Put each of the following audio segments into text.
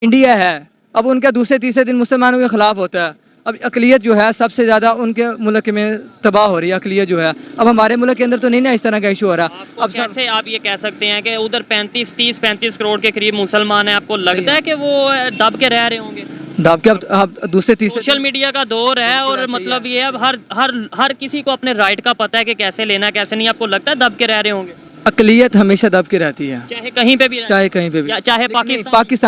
India है, अब उनका दूसरे तीसरे दिन मुसलमानों के ख़िलाफ़ होता है। अब अक़लियत जो है सबसे ज़्यादा उनके मुल्क में तबाह हो रही है, अक़लियत जो है। अब हमारे मुल्क के अंदर तो नहीं ना इस तरह का इशू हो रहा। अब कैसे आप ये कह सकते हैं कि उधर 35 करोड़ के करीब मुसलमान हैं, आपको लगता है कि वो दब के रह रहे होंगे? दब के अब दूसरे तीसरे सोशल मीडिया का दौर है और मतलब ये अब हर किसी को अपने राइट का पता है कि कैसे लेना है कैसे नहीं। आपको लगता है दब के रह रहे होंगे? अक़लियत हमेशा दब के रहती है, चाहे कहीं पे भी, चाहे कहीं पे भी, चाहे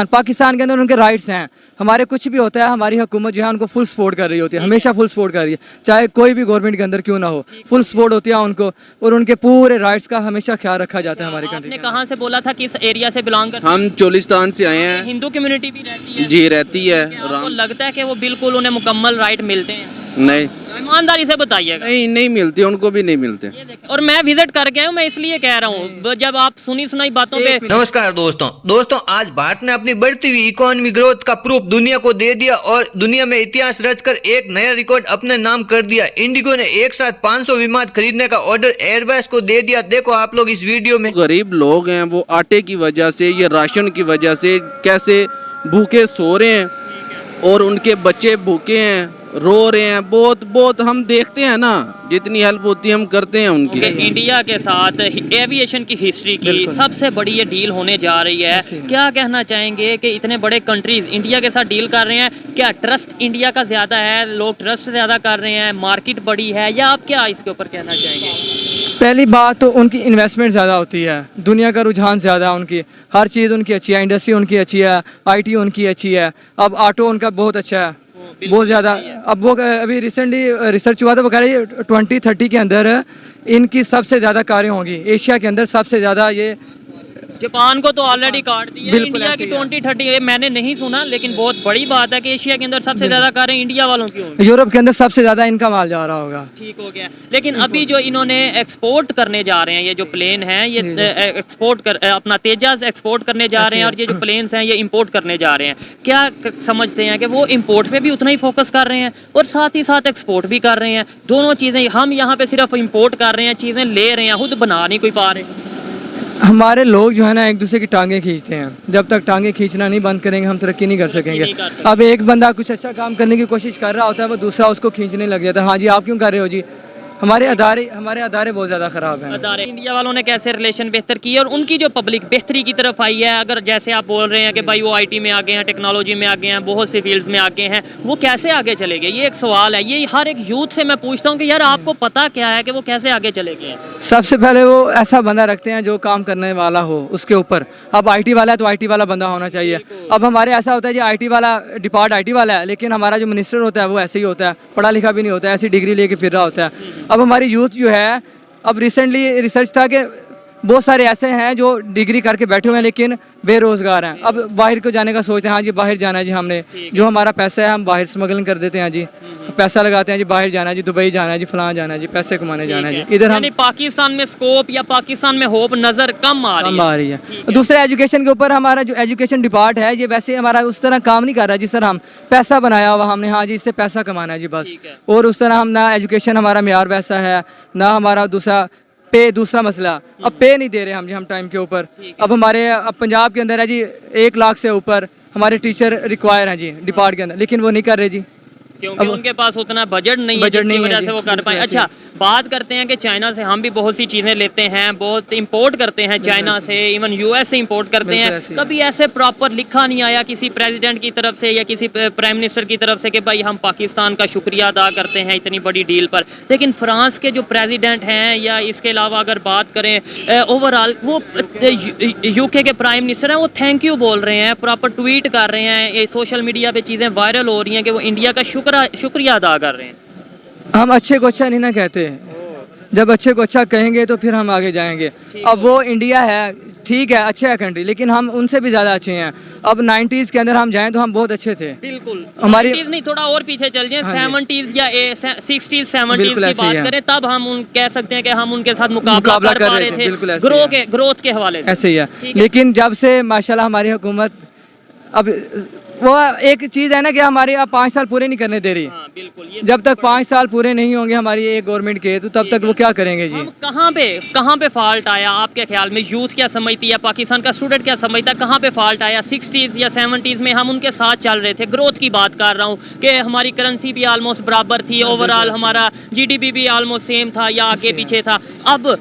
पाकिस्तान के अंदर उनके राइट्स हैं। हमारे कुछ भी होता है, हमारी हुकूमत जो है उनको फुल सपोर्ट कर रही होती है, हमेशा फुल सपोर्ट कर रही है, चाहे कोई भी गवर्नमेंट के अंदर क्यों ना हो, फुल सपोर्ट होती है उनको और उनके पूरे राइट्स का हमेशा ख्याल रखा जाता है हमारी कंट्री में। आपने कहाँ से बोला था, किस एरिया से बिलोंग करते? हम चोलिस्तान से आए हैं। हिंदू कम्युनिटी भी रहती है? जी रहती है। आपको लगता है कि वो बिल्कुल उन्हें मुकम्मल राइट मिलते हैं? नहीं, ईमानदारी से बताइएगा। नहीं मिलते, उनको भी नहीं मिलते। और मैं विजिट करके आया हूँ, मैं इसलिए कह रहा हूँ, जब आप सुनी सुनाई बातों पे। नमस्कार दोस्तों आज भारत ने अपनी बढ़ती हुई इकोनॉमी ग्रोथ का प्रूफ दुनिया को दे दिया और दुनिया में इतिहास रचकर एक नया रिकॉर्ड अपने नाम कर दिया। इंडिगो ने एक साथ 500 विमान खरीदने का ऑर्डर एयरबस को दे दिया। देखो आप लोग इस वीडियो में। गरीब लोग हैं, वो आटे की वजह से, ये राशन की वजह से कैसे भूखे सो रहे हैं और उनके बच्चे भूखे हैं, रो रहे हैं। बहुत हम देखते हैं ना, जितनी हेल्प होती है हम करते हैं उनकी। इंडिया के साथ एविएशन की हिस्ट्री की सबसे बड़ी ये डील होने जा रही है। क्या कहना चाहेंगे कि इतने बड़े कंट्रीज इंडिया के साथ डील कर रहे हैं, क्या ट्रस्ट इंडिया का ज़्यादा है, लोग ट्रस्ट ज़्यादा कर रहे हैं, मार्केट बड़ी है, या आप क्या इसके ऊपर कहना चाहेंगे? पहली बात तो उनकी इन्वेस्टमेंट ज़्यादा होती है, दुनिया का रुझान ज़्यादा है उनकी, हर चीज़ उनकी अच्छी है, इंडस्ट्री उनकी अच्छी है, IT उनकी अच्छी है, अब ऑटो उनका बहुत अच्छा है, बहुत ज़्यादा। अब वो अभी रिसेंटली रिसर्च हुआ था, वो कह रहे हैं 2030 के अंदर इनकी सबसे ज़्यादा कारें होंगी एशिया के अंदर, सबसे ज़्यादा। ये जापान को तो ऑलरेडी काट दिया, इंडिया की 2030 मैंने नहीं सुना, लेकिन बहुत बड़ी बात है कि एशिया के अंदर सबसे ज्यादा कारें इंडिया वालों की होंगी। यूरोप के अंदर सबसे ज्यादा इनका माल जा रहा होगा। ठीक हो गया। लेकिन अभी जो इन्होंने एक्सपोर्ट करने जा रहे हैं, ये जो प्लेन हैं, ये एक्सपोर्ट कर अपना तेजस एक्सपोर्ट करने जा रहे हैं, और ये जो प्लेन्स हैं ये इंपोर्ट करने जा रहे हैं। क्या समझते हैं कि वो इंपोर्ट पे भी उतना ही फोकस कर रहे हैं और साथ ही साथ एक्सपोर्ट भी कर रहे हैं? दोनों चीजें, हम यहाँ पे सिर्फ इंपोर्ट कर रहे हैं, चीजें ले रहे हैं, खुद बना नहीं कोई पा रहे। हमारे लोग जो है ना एक दूसरे की टांगे खींचते हैं, जब तक टांगे खींचना नहीं बंद करेंगे हम तरक्की नहीं कर सकेंगे। अब एक बंदा कुछ अच्छा काम करने की कोशिश कर रहा होता है, वो दूसरा उसको खींचने लग जाता है, हाँ जी आप क्यों कर रहे हो जी। हमारे अदारे बहुत ज़्यादा ख़राब हैं। अदारे इंडिया वालों ने कैसे रिलेशन बेहतर किए और उनकी जो पब्लिक बेहतरी की तरफ आई है? अगर जैसे आप बोल रहे हैं कि भाई वो IT में आगे हैं, टेक्नोलॉजी में आगे हैं, बहुत से फील्ड्स में आगे हैं, वो कैसे आगे चले गए? ये एक सवाल है, ये हर एक यूथ से मैं पूछता हूँ कि यार आपको पता क्या है कि वो कैसे आगे चले गए? सबसे पहले वो ऐसा बंदा रखते हैं जो काम करने वाला हो उसके ऊपर। अब IT वाला है तो IT वाला बंदा होना चाहिए। अब हमारे ऐसा होता है जी IT वाला डिपार्ट IT वाला है, लेकिन हमारा जो मिनिस्टर होता है वो ऐसे ही होता है, पढ़ा लिखा भी नहीं होता है, ऐसी डिग्री लेके फिर रहा होता है। अब हमारी यूथ जो है, अब रिसेंटली रिसर्च था कि बहुत सारे ऐसे हैं जो डिग्री करके बैठे हुए हैं लेकिन बेरोजगार हैं। अब बाहर को जाने का सोचते हैं, हाँ जी बाहर जाना है जी, हमने जो हमारा पैसा है हम बाहर स्मगलिंग कर देते हैं जी, पैसा लगाते हैं जी, बाहर जाना है जी, दुबई जाना है जी, फलां जाना है जी, पैसे कमाने जाना है जी। इधर हम पाकिस्तान में स्कोप या पाकिस्तान में होप नजर कम आ रही है। दूसरे एजुकेशन के ऊपर हमारा जो एजुकेशन डिपार्ट है ये वैसे हमारा उस तरह काम नहीं कर रहा जी सर। हम पैसा बनाया हुआ हमने, हाँ जी इससे पैसा कमाना है जी बस, और उस तरह हम ना एजुकेशन हमारा मेयार वैसा है ना हमारा दूसरा मसला, अब पे नहीं दे रहे हम जी, हम टाइम के ऊपर। अब हमारे पंजाब के अंदर है जी 1 लाख से ऊपर हमारे टीचर रिक्वायर हैं जी डिपार्ट के अंदर, लेकिन वो नहीं कर रहे जी, क्योंकि उनके पास उतना बजट नहीं है जिसकी वजह से वो कर पाए। अच्छा, बात करते हैं कि चाइना से हम भी बहुत सी चीज़ें लेते हैं, बहुत इंपोर्ट करते हैं चाइना से, इवन US से इंपोर्ट करते हैं। कभी ऐसे प्रॉपर लिखा नहीं आया किसी प्रेसिडेंट की तरफ से या किसी प्राइम मिनिस्टर की तरफ से कि भाई हम पाकिस्तान का शुक्रिया अदा करते हैं इतनी बड़ी डील पर। लेकिन फ्रांस के जो प्रेसिडेंट हैं या इसके अलावा अगर बात करें ओवरऑल, वो UK के प्राइम मिनिस्टर हैं, वो थैंक यू बोल रहे हैं, प्रॉपर ट्वीट कर रहे हैं, ये सोशल मीडिया पे चीज़ें वायरल हो रही हैं कि वो इंडिया का शुक्रिया अदा कर रहे हैं। हम अच्छे को अच्छा नहीं ना कहते, जब अच्छे को अच्छा कहेंगे तो फिर हम आगे जाएंगे। अब वो इंडिया है, ठीक है अच्छा है कंट्री, लेकिन हम उनसे भी ज़्यादा अच्छे हैं। अब 90s के अंदर हम जाएं तो हम बहुत अच्छे थे, बिल्कुल। हमारी 90s नहीं, थोड़ा और पीछे चल जाएं, 70s या 60s 70s की बात करें, तब हम कह सकते हैं कि हम उनके साथ मुकाबला कर पा रहे थे ग्रोथ के हवाले से। ऐसे ही है। लेकिन जब से माशाल्लाह हमारी हुकूमत, अब वो एक चीज़ है ना कि हमारे अब 5 साल पूरे नहीं करने दे रही, बिल्कुल, ये जब तक 5 साल पूरे नहीं होंगे हमारी एक गवर्नमेंट के, तो तब तक वो क्या करेंगे जी। हम कहाँ पे फॉल्ट आया आपके ख्याल में? यूथ क्या समझती है, पाकिस्तान का स्टूडेंट क्या समझता है, कहाँ पे फॉल्ट आया? 60s या 70s में हम उनके साथ चल रहे थे। ग्रोथ की बात कर रहा हूँ कि हमारी करेंसी भी ऑलमोस्ट बराबर थी, ओवरऑल हमारा GDP भी ऑलमोस्ट सेम था या आगे पीछे था। अब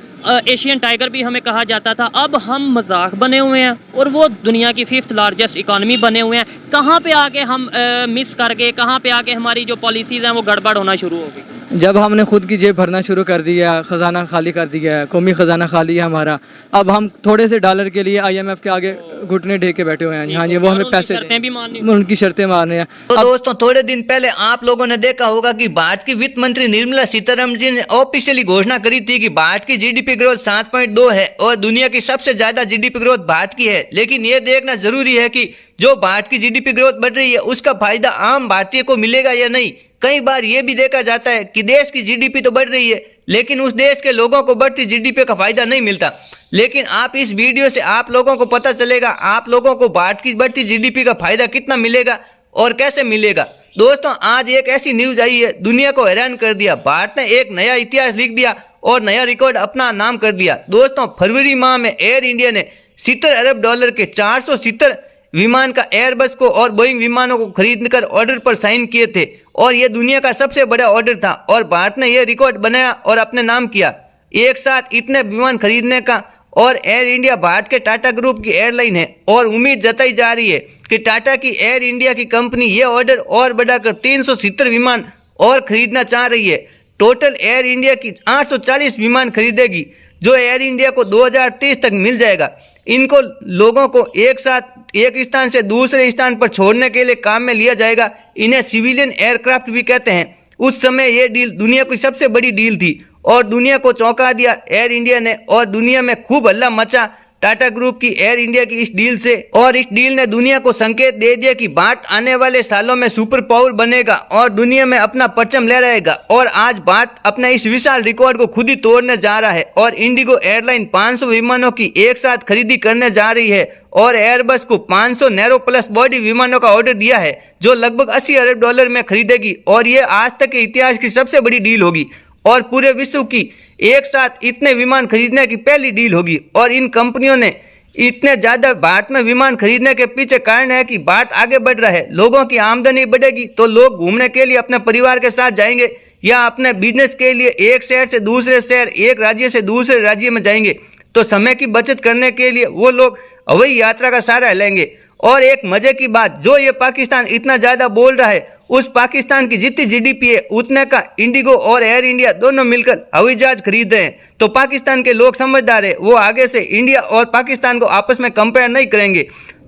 एशियन टाइगर भी हमें कहा जाता था, अब हम मजाक बने हुए हैं और वो दुनिया की 5th लार्जेस्ट इकॉनमी बने हुए हैं। कहाँ पे आके हम मिस कर गए, कहाँ पे आके हमारी जो पॉलिसीज़ हैं वो गड़बड़ होना शुरू हो गई? जब हमने खुद की जेब भरना शुरू कर दिया, ख़जाना खाली कर दिया है, कौमी ख़जाना खाली है हमारा। अब हम थोड़े से डॉलर के लिए IMF के आगे घुटने टेक के बैठे हुए हैं। हाँ जी, वो हमें पैसे शर्तें भी माननी, उनकी शर्तें मारने हैं। तो दोस्तों थोड़े दिन पहले आप लोगों ने देखा होगा कि भारत की वित्त मंत्री निर्मला सीतारमण जी ने ऑफिशियली घोषणा करी थी कि भारत की GDP ग्रोथ 7.2 है और दुनिया की सबसे ज्यादा GDP ग्रोथ भारत की है। लेकिन ये देखना जरूरी है कि जो भारत की GDP ग्रोथ बढ़ रही है उसका फायदा आम भारतीय को मिलेगा या नहीं। कई बार ये भी देखा जाता है कि देश की GDP तो बढ़ रही है लेकिन उस देश के लोगों को बढ़ती GDP का फायदा नहीं मिलता। लेकिन आप इस वीडियो से आप लोगों को पता चलेगा आप लोगों को भारत की बढ़ती GDP का फायदा कितना मिलेगा और कैसे मिलेगा। दोस्तों आज एक ऐसी न्यूज आई है दुनिया को हैरान कर दिया। भारत ने एक नया इतिहास लिख दिया और नया रिकॉर्ड अपना नाम कर दिया। दोस्तों फरवरी माह में एयर इंडिया ने $70 अरब के 470 विमान का एयरबस को और बोइंग विमानों को खरीदकर ऑर्डर पर साइन किए थे और यह दुनिया का सबसे बड़ा ऑर्डर था और भारत ने यह रिकॉर्ड बनाया और अपने नाम किया। एक साथ इतने विमान खरीदने का और एयर इंडिया भारत के टाटा ग्रुप की एयरलाइन है और उम्मीद जताई जा रही है कि टाटा की एयर इंडिया की कंपनी ये ऑर्डर और बढ़ाकर 370 विमान और खरीदना चाह रही है। टोटल एयर इंडिया की 840 विमान खरीदेगी जो एयर इंडिया को 2030 तक मिल जाएगा। इनको लोगों को एक साथ एक स्थान से दूसरे स्थान पर छोड़ने के लिए काम में लिया जाएगा। इन्हें सिविलियन एयरक्राफ्ट भी कहते हैं। उस समय ये डील दुनिया की सबसे बड़ी डील थी और दुनिया को चौंका दिया एयर इंडिया ने और दुनिया में खूब हल्ला मचा टाटा ग्रुप की एयर इंडिया की इस डील से। और इस डील ने दुनिया को संकेत दे दिया कि भारत आने वाले सालों में सुपर पावर बनेगा और दुनिया में अपना परचम लहराएगा। और आज भारत अपने इस विशाल रिकॉर्ड को खुद ही तोड़ने जा रहा है और इंडिगो एयरलाइन 500 विमानों की एक साथ खरीदी करने जा रही है और एयरबस को 500 नैरो प्लस बॉडी विमानों का ऑर्डर दिया है जो लगभग $80 अरब में खरीदेगी और ये आज तक के इतिहास की सबसे बड़ी डील होगी और पूरे विश्व की एक साथ इतने विमान खरीदने की पहली डील होगी। और इन कंपनियों ने इतने ज़्यादा भारत में विमान खरीदने के पीछे कारण है कि भारत आगे बढ़ रहा है। लोगों की आमदनी बढ़ेगी तो लोग घूमने के लिए अपने परिवार के साथ जाएंगे या अपने बिजनेस के लिए एक शहर से दूसरे शहर, एक राज्य से दूसरे राज्य में जाएंगे। तो समय की बचत करने के लिए वो लोग हवाई यात्रा का सहारा लेंगे। और एक मजे की बात, जो ये पाकिस्तान इतना ज़्यादा बोल रहा है उस पाकिस्तान की जितनी GDP है उतने का इंडिगो और एयर इंडिया दोनों मिलकर हवाई जहाज खरीद रहे हैं। तो पाकिस्तान के लोग समझदार है, वो आगे से इंडिया और पाकिस्तान को आपस में कंपेयर नहीं करेंगे।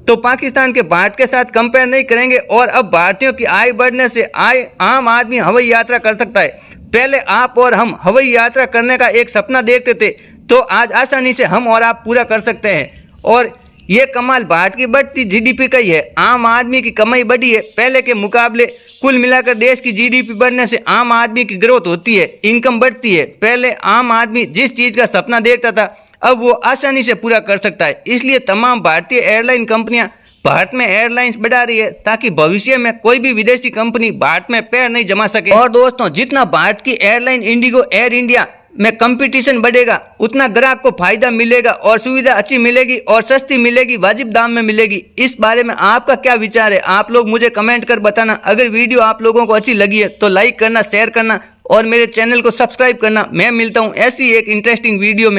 तो पाकिस्तान के भारत के साथ कंपेयर नहीं करेंगे और अब भारतीयों की आय बढ़ने से आम आदमी हवाई यात्रा कर सकता है। पहले आप और हम हवाई यात्रा करने का एक सपना देखते थे तो आज आसानी से हम और आप पूरा कर सकते हैं। और ये कमाल भारत की बढ़ती GDP का ही है। आम आदमी की कमाई बढ़ी है पहले के मुकाबले। कुल मिलाकर देश की GDP बढ़ने से आम आदमी की ग्रोथ होती है, इनकम बढ़ती है। पहले आम आदमी जिस चीज़ का सपना देखता था अब वो आसानी से पूरा कर सकता है। इसलिए तमाम भारतीय एयरलाइन कंपनियां भारत में एयरलाइंस बढ़ा रही है ताकि भविष्य में कोई भी विदेशी कंपनी भारत में पैर नहीं जमा सके। और दोस्तों जितना भारत की एयरलाइन इंडिगो एयर इंडिया में कंपटीशन बढ़ेगा उतना ग्राहक को फायदा मिलेगा और सुविधा अच्छी मिलेगी और सस्ती मिलेगी, वाजिब दाम में मिलेगी। इस बारे में आपका क्या विचार है आप लोग मुझे कमेंट कर बताना। अगर वीडियो आप लोगों को अच्छी लगी है तो लाइक करना, शेयर करना और मेरे चैनल को सब्सक्राइब करना। मैं मिलता हूँ ऐसी एक इंटरेस्टिंग वीडियो में।